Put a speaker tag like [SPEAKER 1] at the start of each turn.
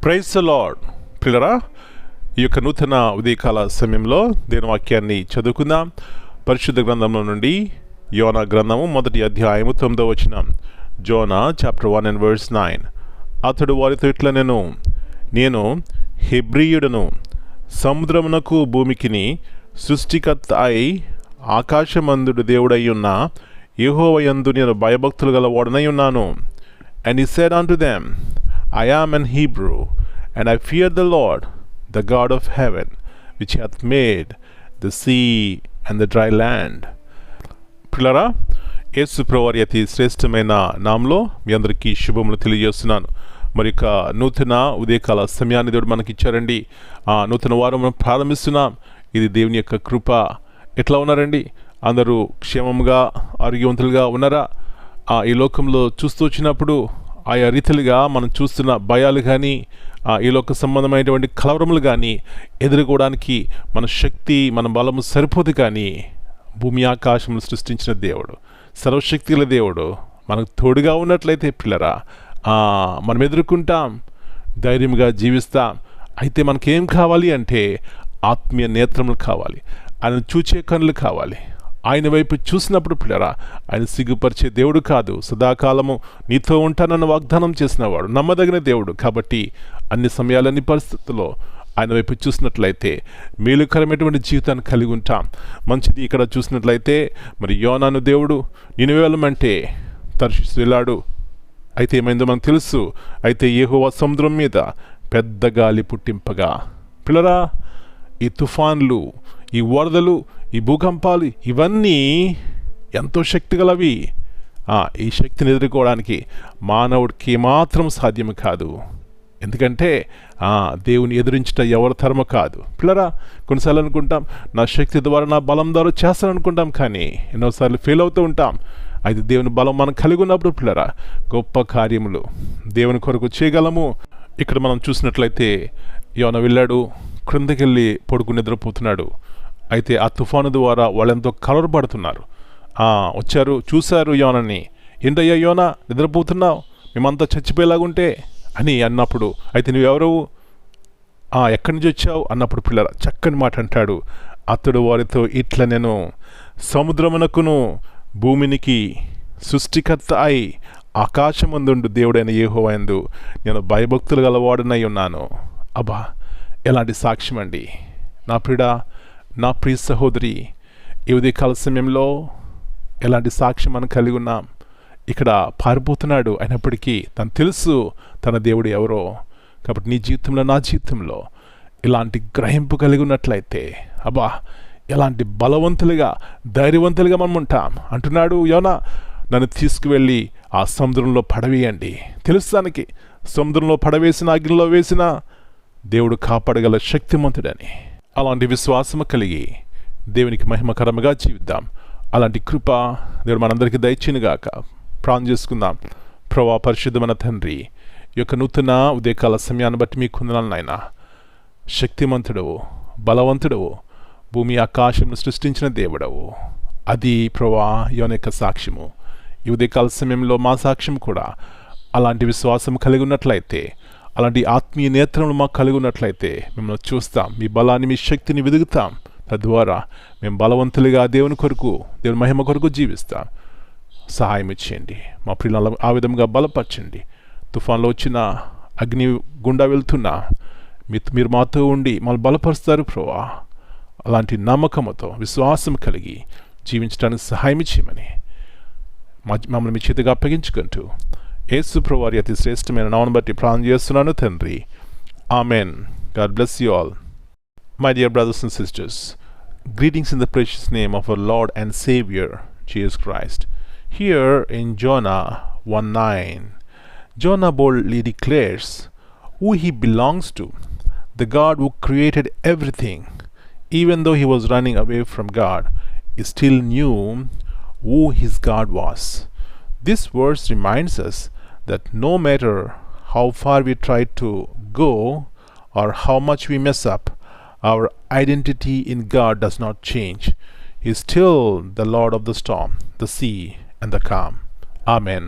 [SPEAKER 1] Praise the lord. ప్రియులారా, ఈ యొక్క నూతన ఉదయకాల సమయంలో దేవుని వాక్యాన్ని చదువుకుందాం. పరిశుద్ధ గ్రంథంలో నుండి యోనా గ్రంథము 1వ అధ్యాయము 9వ వచనం. Zona chapter 1 and verse 9. అతడు వారితో ఇట్లా నేను హెబ్రీయుడను, సముద్రమునకు భూమికిని సృష్టికర్త అయి ఆకాశమందుడు దేవుడై ఉన్న యెహోవా యందు నేను భయభక్తులు గల వాడనై ఉన్నాను. And he said unto them, I am an Hebrew, and I fear the Lord, the God of heaven, which hath made the sea and the dry land. పిల్లరా, యేసు ప్రభువారి అతి శ్రేష్టమైన నామంలో మీ అందరికీ శుభములు తెలియజేస్తున్నాను. మరి యొక్క నూతన ఉదయకాల సమయాన్ని దేవుడు మనకి ఇచ్చారండి. నూతన వారం మనం ప్రారంభిస్తున్నాం. ఇది దేవుని యొక్క కృప. ఎట్లా ఉన్నారండి? అందరూ క్షేమంగా ఆరోగ్యవంతులుగా ఉన్నారా? ఈ లోకంలో చూస్తూ వచ్చినప్పుడు ఆయా రీతిలుగా మనం చూస్తున్న భయాలు కానీ ఈ లోక సంబంధమైనటువంటి కలవరములు కానీ ఎదుర్కోవడానికి మన శక్తి మన బలము సరిపోదు. కానీ భూమి ఆకాశములు సృష్టించిన దేవుడు, సర్వశక్తి గల దేవుడు మనకు తోడుగా ఉన్నట్లయితే పిల్లరా మనం ఎదుర్కొంటాం, ధైర్యంగా జీవిస్తాం. అయితే మనకేం కావాలి అంటే ఆత్మీయ నేత్రములు కావాలి, ఆయన చూచే కనులు కావాలి. ఆయన వైపు చూసినప్పుడు పిల్లరా, ఆయన సిగ్గుపరిచే దేవుడు కాదు, సదాకాలము నీతో ఉంటానన్న వాగ్దానం చేసినవాడు, నమ్మదగిన దేవుడు. కాబట్టి అన్ని సమయాలన్ని పరిస్థితుల్లో ఆయన వైపు చూసినట్లయితే మేలుకరమైనటువంటి జీవితాన్ని కలిగి ఉంటాం. మంచిది. ఇక్కడ చూసినట్లయితే మరి యోనాను దేవుడు నినివే వెళ్ళమంటే తర్షీషు వెళ్ళాడు. అయితే ఏమైందో మనకు తెలుసు. అయితే యెహోవా సముద్రం మీద పెద్ద గాలి పుట్టింపగా, పిల్లరా, ఈ తుఫాన్లు, ఈ వరదలు, ఈ భూకంపాలు ఇవన్నీ ఎంతో శక్తి గలవి. ఈ శక్తిని ఎదుర్కోవడానికి మానవుడికి మాత్రం సాధ్యం కాదు. ఎందుకంటే దేవుని ఎదురించట ఎవరి తరమ కాదు. పిల్లరా, కొన్నిసార్లు అనుకుంటాం నా శక్తి ద్వారా, నా బలం ద్వారా చేస్తాననుకుంటాం, కానీ ఎన్నోసార్లు ఫెయిల్ అవుతూ ఉంటాం. అయితే దేవుని బలం మనం కలిగి ఉన్నప్పుడు పిల్లరా గొప్ప కార్యములు దేవుని కొరకు చేయగలము. ఇక్కడ మనం చూసినట్లయితే యోనా వెళ్ళాడు, క్రిందకెళ్ళి పడుకుని నిద్రపోతున్నాడు. అయితే ఆ తుఫాను ద్వారా వాళ్ళెంతో కలవరపడుతున్నారు. వచ్చారు, చూశారు యోనని. ఏంటయ్యా యోనా, నిద్రపోతున్నావు, మేమంతా చచ్చిపోయేలాగుంటే అని అన్నప్పుడు, అయితే నువ్వెవరు, ఎక్కడి నుంచి వచ్చావు అన్నప్పుడు పిల్లల చక్కని మాట అంటాడు. అతడు వారితో ఇట్లా నేను సముద్రమునకును భూమినికి సృష్టికర్త అయి ఆకాశమందుండు దేవుడైన యెహోవా యందు నేను భయభక్తులు గలవాడనై ఉన్నాను. అబ్బా, ఎలాంటి సాక్ష్యం అండి! నా ప్రియుడా, నా ప్రియ సహోదరి, ఈ ఉదయకాల సమయంలో ఎలాంటి సాక్ష్యం మనం కలిగి ఉన్నాం. ఇక్కడ పారిపోతున్నాడు, అయినప్పటికీ తను తెలుసు తన దేవుడు ఎవరో. కాబట్టి నీ జీవితంలో, నా జీవితంలో ఇలాంటి గ్రహింపు కలిగి ఉన్నట్లయితే అబ్బా, ఎలాంటి బలవంతులుగా, ధైర్యవంతులుగా మనం ఉంటాం. అంటున్నాడు యోనా, నన్ను తీసుకువెళ్ళి ఆ సముద్రంలో పడవేయండి. తెలుసు దానికి, సముద్రంలో పడవేసిన, అగ్నిలో వేసిన దేవుడు కాపాడగల శక్తిమంతుడని. అలాంటి విశ్వాసము కలిగి దేవునికి మహిమకరముగా జీవిద్దాం. అలాంటి కృప దేవుడు మనందరికీ దయచేయునుగాక. ప్రార్థన చేసుకుందాం. ప్రభువా, పరిశుద్ధమైన తండ్రి, ఈ యొక్క నూతన ఉదయకాల సమయాన్ని బట్టి మీకు వందనాలు నాయనా. శక్తిమంతుడవు, బలవంతుడవు, భూమి ఆకాశమును సృష్టించిన దేవుడవు. అది ప్రభువా యోనా యొక్క సాక్ష్యము. ఈ ఉదయకాల సమయంలో మా సాక్ష్యం కూడా అలాంటి విశ్వాసం కలిగి ఉన్నట్లయితే, అలాంటి ఆత్మీయ నేత్రములు మాకు కలిగి ఉన్నట్లయితే మిమ్మల్ని చూస్తాం, మీ బలాన్ని, మీ శక్తిని వెదుగుతాం. తద్వారా మేము బలవంతులుగా దేవుని కొరకు, దేవుని మహిమ కొరకు జీవిస్తాం. సహాయం ఇచ్చేయండి. మా ప్రియులను ఆ విధంగా బలపరచండి. తుఫాన్లో వచ్చిన అగ్ని గుండా వెళ్తున్నా మీరు మాతో ఉండి మమ్మల్ని బలపరుస్తారు ప్రభువా. అలాంటి నమ్మకంతో, విశ్వాసం కలిగి జీవించడానికి సహాయం ఇచ్చేయమని మమ్మల్ని మీ చేతిగా అప్పగించుకుంటూ యేసు ప్రభువారి అతి శ్రేష్టమైన నామమును బట్టి ప్రార్థన చేస్తున్నాను తండ్రి. Amen. God bless you all. My dear brothers and sisters, greetings in the precious name of our Lord and Savior, Jesus Christ. Here in Jonah 1:9, Jonah boldly declares who he belongs to, the God who created everything. Even though he was running away from God, he still knew who his God was. This verse reminds us that no matter how far we try to go or how much we mess up, our identity in God does not change. He is still the Lord of the storm, the sea, and the calm. Amen.